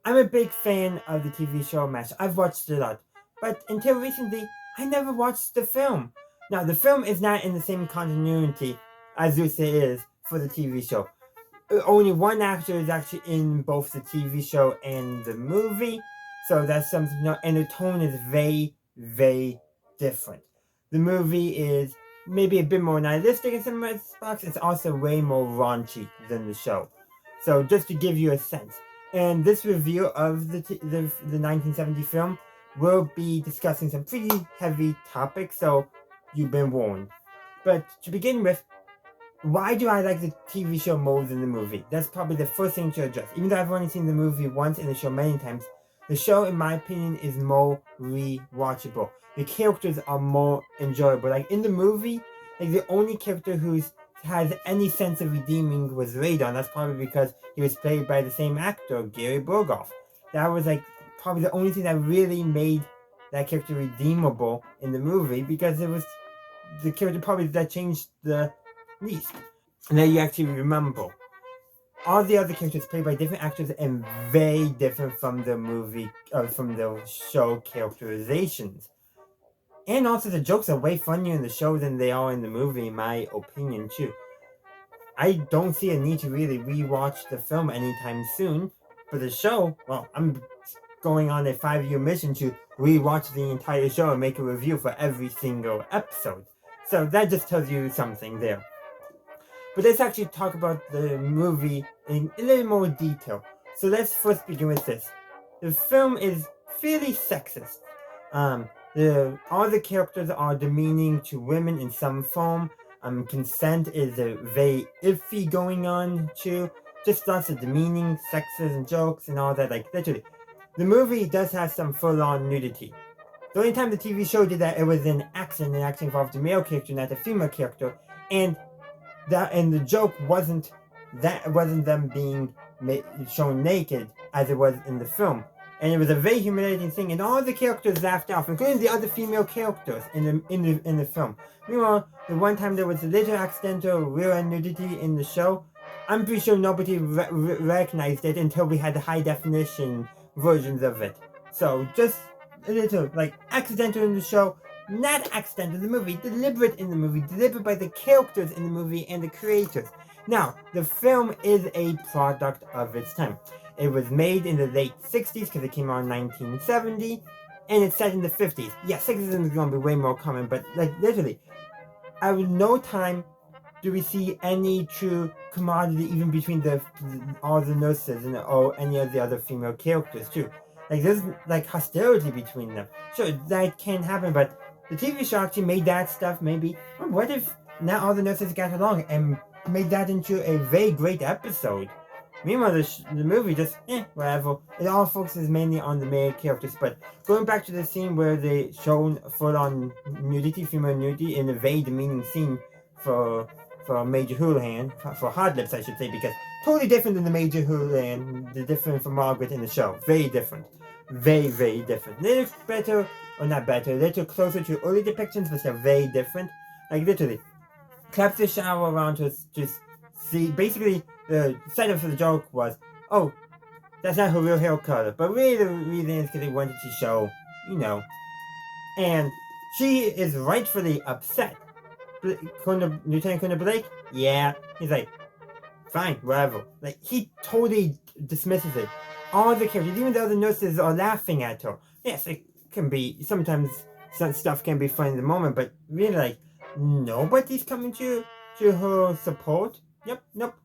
I'm a big fan of the TV show MASH. I've watched it a lot. But until recently, I never watched the film. Now, the film is not in the same continuity as Lucy is for the TV show. Only one actor is actually in both the TV show and the movie. So that's something, and the tone is very, very different. The movie is maybe a bit more nihilistic in some respects. It's also way more raunchy than the show. So just to give you a sense. And this review of the 1970 film will be discussing some pretty heavy topics, so you've been warned. But to begin with, why do I like the TV show more than the movie? That's probably the first thing to address. Even though I've only seen the movie once and the show many times, the show, in my opinion, is more rewatchable. The characters are more enjoyable. Like in the movie, like the only character who has any sense of redeeming was Radon. That's probably because he was played by the same actor, Gary Burghoff. That was like probably the only thing that really made that character redeemable in the movie, because it was the character probably that changed the least. And then you actually remember. All the other characters played by different actors and very different from the movie, from the show characterizations. And also the jokes are way funnier in the show than they are in the movie, in my opinion, too. I don't see a need to really rewatch the film anytime soon. For the show, well, I'm going on a 5-year mission to rewatch the entire show and make a review for every single episode. So that just tells you something there. But let's actually talk about the movie in a little more detail. So let's first begin with this. The film is fairly sexist. All the characters are demeaning to women in some form. Consent is very iffy going on too. Just lots of demeaning, sexism jokes and all that. Like literally, the movie does have some full-on nudity. The only time the TV show did that, it was in accident. It actually involved a male character, not a female character, and the joke wasn't them being shown naked as it was in the film, and it was a very humiliating thing, and all the characters laughed off, including the other female characters in the film. Meanwhile, the one time there was a little accidental rear nudity in the show, I'm pretty sure nobody recognized it until we had the high definition versions of it. So just a little like accidental in the show, not accidental in the movie, deliberate in the movie, deliberate by the characters in the movie and the creators. Now, the film is a product of its time. It was made in the late 60s because it came out in 1970, and it's set in the 50s. Yeah, sexism is going to be way more common, but like literally, at no time do we see any true commodity even between all the nurses or any of the other female characters too. Like there's like hostility between them. Sure, that can happen, but the TV show actually made that stuff maybe. What if not all the nurses got along and made that into a very great episode? Meanwhile, the movie just, whatever. It all focuses mainly on the male characters. But going back to the scene where they shown full-on nudity, female nudity, in a very demeaning scene for Major Houlihan, for Hot Lips, I should say, because totally different than the Major Houlihan, the different from Margaret in the show. Very different. Very, very different. Little better, or not better, a little closer to early depictions, but still very different. Like, literally, claps the shower around to just see. Basically, the setup for the joke was, oh, that's not her real hair color. But really, the reason is because they wanted to show, And she is rightfully upset. Lieutenant Colonel Blake? Yeah. He's like, fine, whatever. Like, he totally dismisses it. All the characters, even though the nurses are laughing at her. Yes, it can be, sometimes some stuff can be funny in the moment, but really, like, nobody's coming to her support. Nope.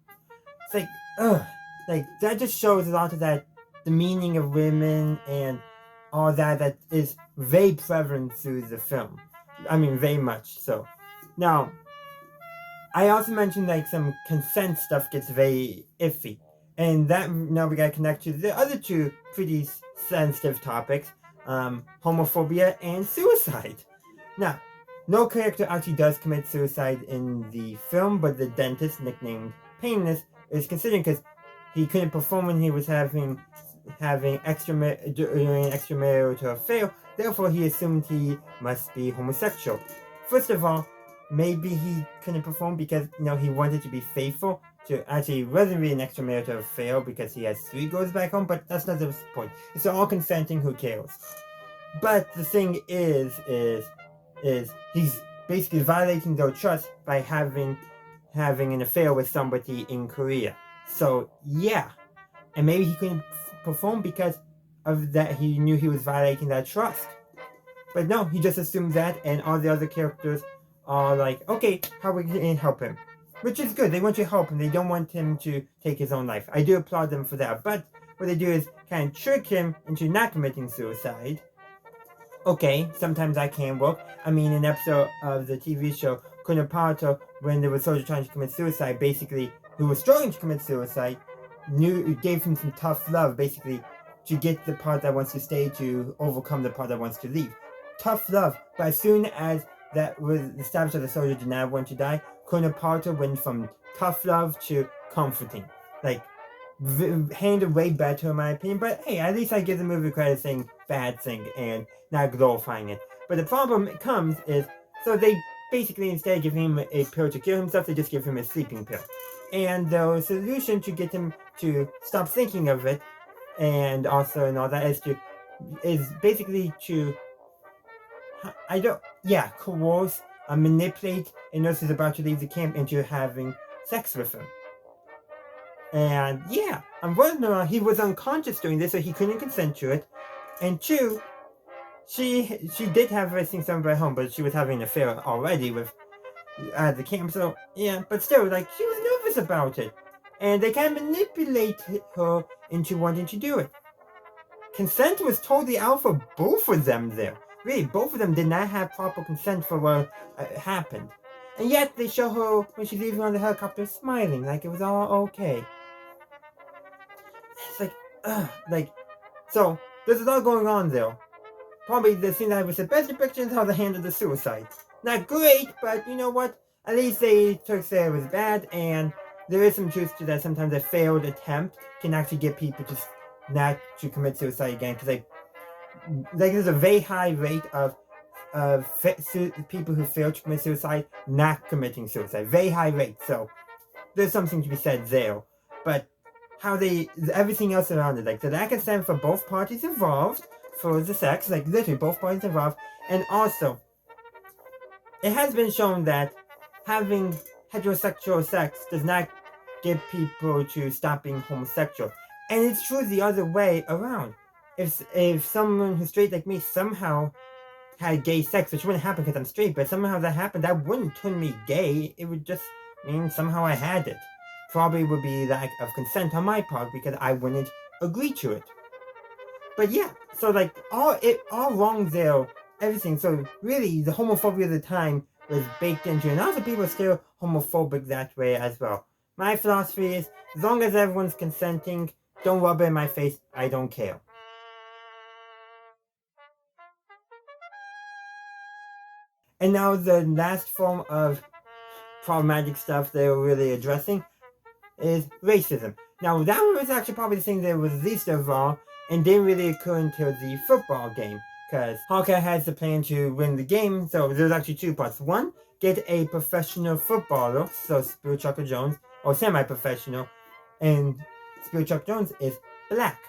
It's like, ugh. Like, that just shows a lot of that, the meaning of women and all that is very prevalent through the film. I mean, very much so. Now, I also mentioned like some consent stuff gets very iffy. And that, now we gotta connect to the other two pretty sensitive topics, homophobia and suicide. Now, no character actually does commit suicide in the film, but the dentist, nicknamed Painless, is considered because he couldn't perform when he was having extramarital affair. Therefore, he assumed he must be homosexual. First of all, maybe he couldn't perform because he wanted to be faithful. actually wasn't really an extramarital affair because he has 3 girls back home, but that's not the point. If they're all consenting, who cares? But the thing is he's basically violating their trust by having an affair with somebody in Korea. So yeah, and maybe he couldn't perform because of that. He knew he was violating that trust. But no, he just assumed that, and all the other characters are like, okay, how are we going to help him? Which is good. They want to help him. They don't want him to take his own life. I do applaud them for that. But what they do is kind of trick him into not committing suicide. Okay, sometimes that can work. I mean, an episode of the TV show Kunapato, when there was a soldier trying to commit suicide, basically, who was struggling to commit suicide, gave him some tough love, basically, to get the part that wants to stay to overcome the part that wants to leave. Tough love, but as soon as that was established that the soldier did not want to die, Kunapato went from tough love to comforting. Like, handled way better in my opinion, but hey, at least I give the movie credit saying bad thing and not glorifying it. But the problem comes is, so they basically, instead of giving him a pill to kill himself, they just give him a sleeping pill. And the solution to get him to stop thinking of it, and also and all that, is basically to coerce, manipulate a nurse who's about to leave the camp into having sex with him. And yeah, unfortunately, he was unconscious doing this, so he couldn't consent to it. And 2, she did have everything somewhere at home, but she was having an affair already with at the camp. So yeah, but still, like, she was nervous about it, and they kind of manipulated her into wanting to do it. Consent was totally out for both of them there. Really, both of them did not have proper consent for what happened. And yet, they show her when she's leaving on the helicopter smiling, like it was all okay. It's like, so, there's a lot going on there. Probably the scene that was the best depiction is how they handled the suicide. Not great, but you know what? At least they took say it was bad, and there is some truth to that. Sometimes a failed attempt can actually get people to not to commit suicide again, because there's a very high rate of people who fail to commit suicide not committing suicide. Very high rate. So there's something to be said there. But how everything else around it, like the lack of consent for both parties involved for the sex, like literally both parties involved, and also it has been shown that having heterosexual sex does not get people to stop being homosexual, and it's true the other way around. If someone who's straight like me somehow had gay sex, which wouldn't happen because I'm straight, but somehow that happened, that wouldn't turn me gay. It would just mean somehow I had it. Probably would be lack of consent on my part because I wouldn't agree to it. But yeah, so like all wrong there, everything. So really, the homophobia of the time was baked into, and also people are still homophobic that way as well. My philosophy is, as long as everyone's consenting, don't rub it in my face. I don't care. And now the last form of problematic stuff they were really addressing is racism. Now that was actually probably the thing that was least of all, and didn't really occur until the football game, because Hawkeye has the plan to win the game. So there's actually 2 parts. 1, get a professional footballer, so Spirit Chucker Jones, or semi-professional, and Spirit Chuck Jones is black.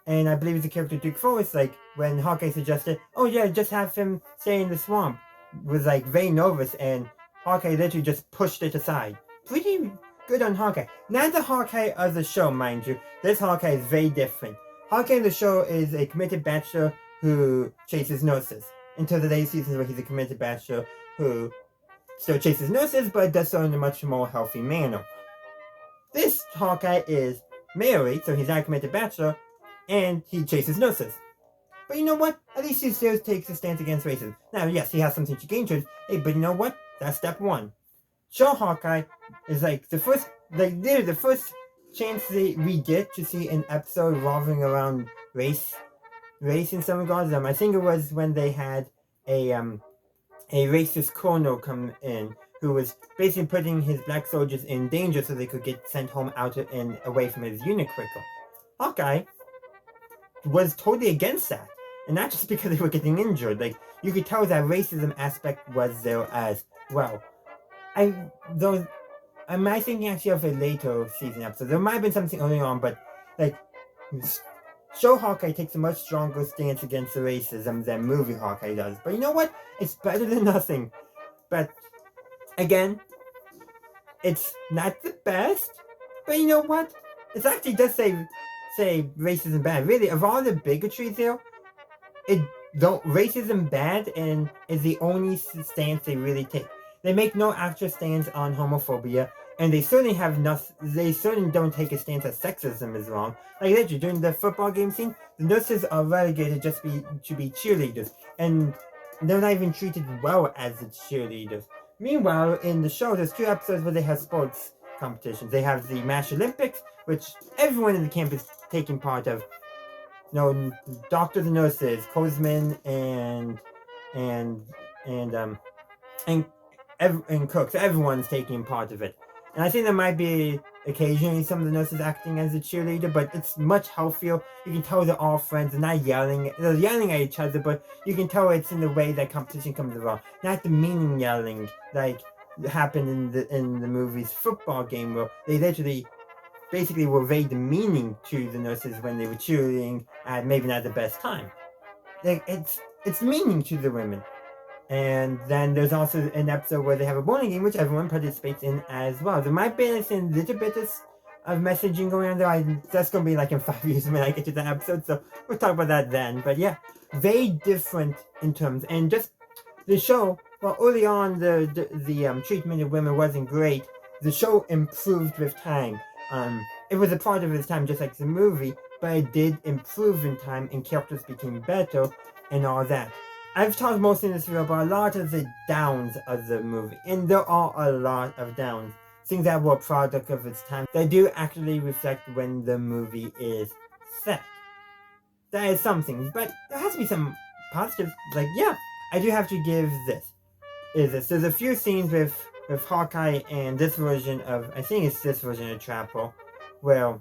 And I believe the character Duke Forrest, like when Hawkeye suggested, oh yeah, just have him stay in the swamp, was like very nervous, and Hawkeye literally just pushed it aside. Pretty good on Hawkeye. Not the Hawkeye of the show, mind you. This Hawkeye is very different. Hawkeye in the show is a committed bachelor who chases nurses. Until the latest seasons where he's a committed bachelor who still chases nurses, but does so in a much more healthy manner. This Hawkeye is married, so he's not a committed bachelor, and he chases nurses. But you know what? At least he still takes a stance against racism. Now, yes, he has something to gain to it. Hey, but you know what? That's step 1. Show Hawkeye is like the first chance that we get to see an episode revolving around race in some regards. I think it was when they had a racist colonel come in who was basically putting his black soldiers in danger so they could get sent home out and away from his unit quicker. Hawkeye was totally against that, and not just because they were getting injured. Like, you could tell that racism aspect was there as well. Am I thinking actually of a later season episode? There might have been something early on, but like show Hawkeye takes a much stronger stance against the racism than movie Hawkeye does. But you know what? It's better than nothing. But again, it's not the best. But you know what? It actually does say racism bad. Really, of all the bigotry there, racism bad and is the only stance they really take. They make no actual stance on homophobia, and they certainly have nothing. They certainly don't take a stance that sexism is wrong. Like literally during the football game scene, the nurses are relegated to be cheerleaders, and they're not even treated well as the cheerleaders. Meanwhile, in the show, there's 2 episodes where they have sports competitions. They have the Mash Olympics, which everyone in the camp is taking part of. No, doctors and nurses, Kozman and cooks. Everyone's taking part of it, and I think there might be occasionally some of the nurses acting as a cheerleader, but it's much healthier. You can tell they're all friends. They're not yelling. They're yelling at each other, but you can tell it's in the way that competition comes around, not the meaning yelling like happened in the movie's football game where they literally basically were very demeaning to the nurses when they were cheering at maybe not the best time. Like it's meaning to the women. And then there's also an episode where they have a bowling game, which everyone participates in as well. There might be a little bit of messaging going on there. That's going to be like in 5 years when I get to that episode, so we'll talk about that then. But yeah, very different in terms. And just the show, well, early on, the treatment of women wasn't great. The show improved with time. It was a product of its time, just like the movie, but it did improve in time, and characters became better, and all that. I've talked mostly in this video about a lot of the downs of the movie, and there are a lot of downs. Things that were a product of its time that do actually reflect when the movie is set. That is something, but there has to be some positives. Like, yeah, I do have to give this. There's a few scenes with Hawkeye and this version of, I think it's this version of Trapper, where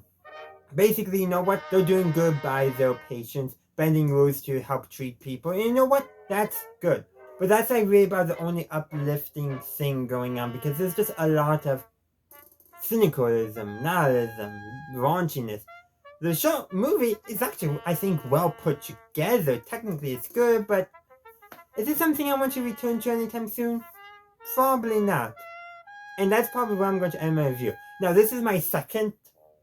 basically, you know what, they're doing good by their patients, bending rules to help treat people, and you know what, that's good. But that's like really about the only uplifting thing going on, because there's just a lot of cynicalism, nihilism, raunchiness. The movie is actually, I think, well put together. Technically it's good, but is it something I want to return to anytime soon? Probably not. And that's probably where I'm going to end my review. Now, this is my second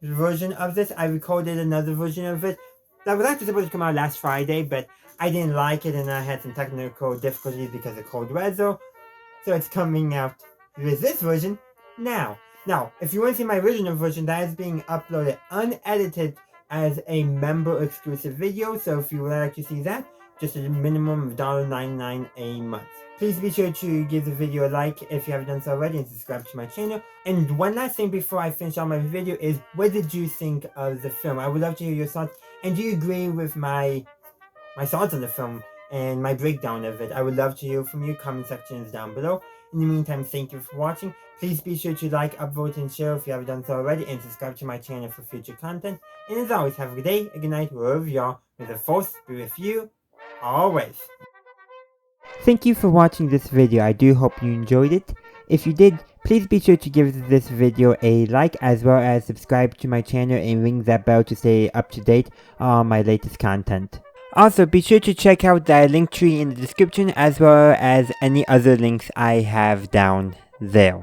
version of this. I recorded another version of it that was actually supposed to come out last Friday, but I didn't like it and I had some technical difficulties because of cold weather. So it's coming out with this version now. Now, if you want to see my original version, that is being uploaded unedited as a member exclusive video. So if you would like to see that, just a minimum of $1.99 a month. Please be sure to give the video a like if you haven't done so already, and subscribe to my channel. And one last thing before I finish on my video is, what did you think of the film? I would love to hear your thoughts. And do you agree with my thoughts on the film and my breakdown of it? I would love to hear from you. Comment section is down below. In the meantime, thank you for watching. Please be sure to like, upvote, and share if you haven't done so already, and subscribe to my channel for future content. And as always, have a good day, a good night, wherever you are. May the force be with you always. Thank you for watching this video. I do hope you enjoyed it. If you did, please be sure to give this video a like, as well as subscribe to my channel and ring that bell to stay up to date on my latest content. Also, be sure to check out the link tree in the description, as well as any other links I have down there.